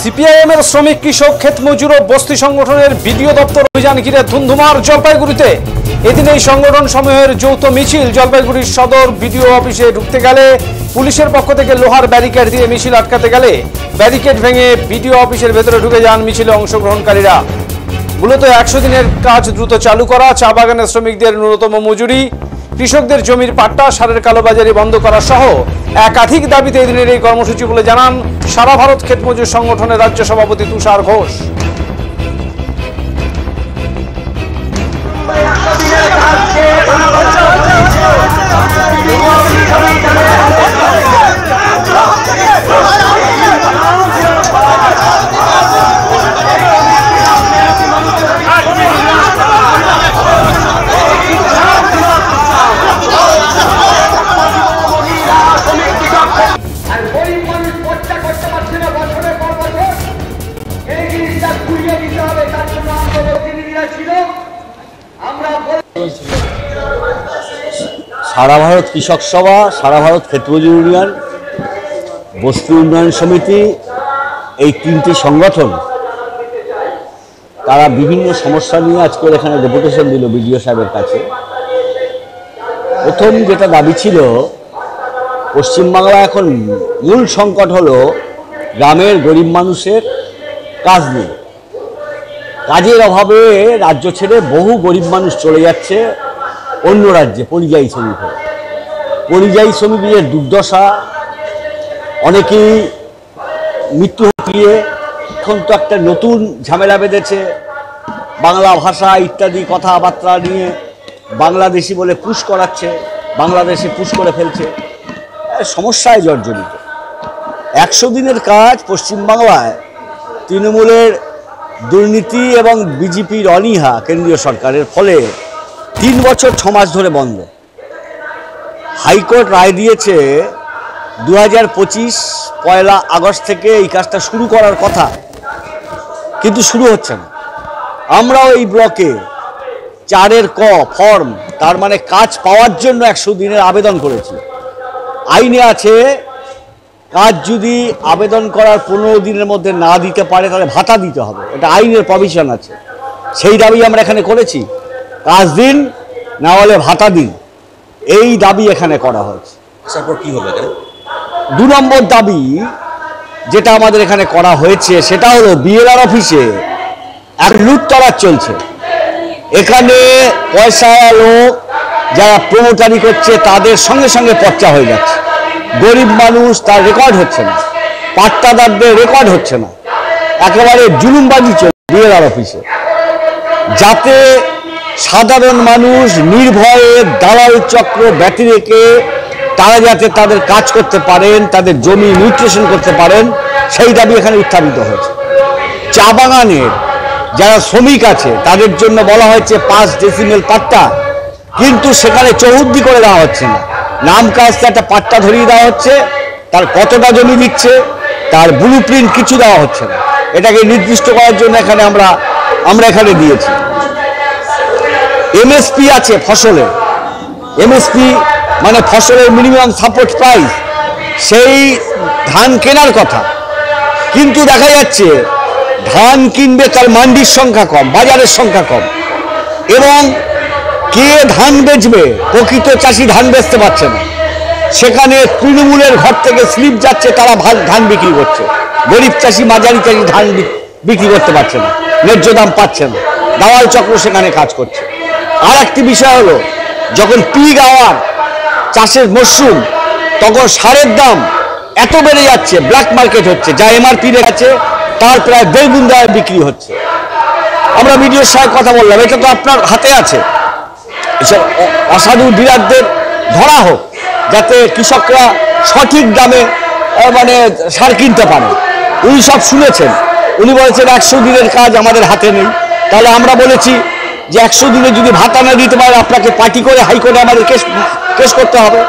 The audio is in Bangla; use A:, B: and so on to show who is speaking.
A: সিপিআইএম এর শ্রমিক কৃষক ক্ষেত মজুর ও বস্তি সংগঠনের বিডিও দপ্তর অভিযান ঘিরে ধুন্ধুমার জলপাইগুড়িতে। এদিন এই সংগঠন সমূহের যৌথ মিছিল জলপাইগুড়ির সদর বিডিও অফিসে ঢুকতে গেলে পুলিশের পক্ষ থেকে লোহার ব্যারিকেড দিয়ে মিছিল আটকাতে গেলে ব্যারিকেড ভেঙে বিডিও অফিসের ভেতরে ঢুকে যান মিছিলে অংশগ্রহণকারীরা। মূলত 100 দিনের কাজ দ্রুত চালু করা, চা বাগানের শ্রমিকদের ন্যূনতম মজুরি, কৃষকদের জমির পাট্টা, সারের কালোবাজারি বন্ধ করা সহ একাধিক দাবিতে এদিনের এই কর্মসূচি বলে জানান সারা ভারত ক্ষেত মজুর সংগঠনের রাজ্য সভাপতি তুষার ঘোষ।
B: সারা ভারত কৃষক সভা, সারা ভারত ক্ষেত মজুর ইউনিয়ন, বস্তি উন্নয়ন সমিতি, এই তিনটি সংগঠন তারা বিভিন্ন সমস্যা নিয়ে আজকে এখানে ডেপুটেশন দিল বিডিও সাহেবের কাছে। প্রথম যেটা দাবি ছিল, পশ্চিমবাংলা এখন মূল সংকট হলো গ্রামের গরিব মানুষের কাজ নেই। কাজের অভাবে রাজ্য ছেড়ে বহু গরিব মানুষ চলে যাচ্ছে অন্য রাজ্যে পরিযায়ী শ্রমিক হয়ে। পরিযায়ী শ্রমিকদের দুর্দশা, অনেকেই মৃত্যু ঘটিয়ে এখন তো একটা নতুন ঝামেলা বেঁধেছে। বাংলা ভাষা ইত্যাদি কথাবার্তা নিয়ে বাংলাদেশি বলে পুশ করাচ্ছে, বাংলাদেশে পুশ করে ফেলছে, সমস্যায় জর্জরিত। 100 দিনের কাজ পশ্চিমবাংলায় তৃণমূলের দুর্নীতি এবং বিজেপির অনীহা কেন্দ্রীয় সরকারের ফলে 3 বছর 6 মাস ধরে বন্ধ। হাইকোর্ট রায় দিয়েছে 2025 পয়লা আগস্ট থেকে এই কাজটা শুরু করার কথা, কিন্তু শুরু হচ্ছে না। আমরাও এই ব্লকে 4-এর ক ফর্ম, তার মানে কাজ পাওয়ার জন্য 100 দিনের আবেদন করেছি। আইনে আছে কাজ যদি আবেদন করার 15 দিনের মধ্যে না দিতে পারে তাহলে ভাতা দিতে হবে, এটা আইনের প্রভিশন আছে। সেই দাবি আমরা এখানে করেছি, কাজ দিন না হলে ভাতা দিন, এই দাবি এখানে করা হয়েছে।
C: তারপর কি হবে?
B: 2 নম্বর দাবি যেটা আমাদের এখানে করা হয়েছে সেটা হলো বিএলআর অফিসে এক লুটতরাজ চলছে। এখানে পয়সা লোক যারা প্রমোটারি করছে তাদের সঙ্গে সঙ্গে পর্চা হয়ে যাচ্ছে। গরিব মানুষ তার রেকর্ড হচ্ছে না, পাট্টাদারদের রেকর্ড হচ্ছে না, একেবারে জুলুমবাজি চলছে বিএলআর অফিসে, যাতে সাধারণ মানুষ নির্ভয়ে দালাল চক্র ব্যতি রেখে তারা যাতে তাদের কাজ করতে পারেন, তাদের জমি নিউট্রিশন করতে পারেন, সেই দাবি এখানে উত্থাপিত হয়েছে। চা বাগানের যারা শ্রমিক আছে তাদের জন্য বলা হয়েছে 5 ডেসিমেল পাট্টা, কিন্তু সেখানে চৌহদ্দি করে দেওয়া হচ্ছে না। নাম কাজটা একটা পাট্টা ধরিয়ে দেওয়া হচ্ছে, তার কতটা জমি দিচ্ছে তার ব্লু প্রিন্ট কিছু দেওয়া হচ্ছে না। এটাকে নির্দিষ্ট করার জন্য এখানে আমরা এখানে দিয়েছি। এমএসপি আছে ফসলে, এমএসপি মানে ফসলের মিনিমাম সাপোর্ট প্রাইস, সেই ধান কেনার কথা, কিন্তু দেখা যাচ্ছে ধান কিনবে তার মান্ডির সংখ্যা কম, বাজারের সংখ্যা কম, এবং কে ধান বেচবে, প্রকৃত চাষি ধান বেচতে পারছে না। সেখানে তৃণমূলের ঘর থেকে স্লিপ যাচ্ছে, তারা ধান বিক্রি করছে, গরিব চাষি মাঝারি চাষি ধান বিক্রি করতে পারছে না, ন্যায্য দাম পাচ্ছে না, দালাল চক্র সেখানে কাজ করছে। আর একটি বিষয় হলো, যখন পিক আওয়ার চাষের মরশুম তখন সারের দাম এত বেড়ে যাচ্ছে, ব্ল্যাক মার্কেট হচ্ছে, যা এমআরপি আছে তার প্রায় 1.5 গুণ দামে বিক্রি হচ্ছে। আমরা বিডিওর সাথে কথা বললাম, এটা তো আপনার হাতে আছে, এসব অসাধু ডিলারদের ধরা হোক, যাতে কৃষকরা সঠিক দামে মানে সার কিনতে পারে। উনি সব শুনেছেন, উনি বলেছেন 100 দিনের কাজ আমাদের হাতে নেই। তাহলে আমরা বলেছি যে 100 দিনে যদি ভাতা না দিতে পারে আপনাকে পার্টি করে হাইকোর্টে আমাদের কেস করতে হবে।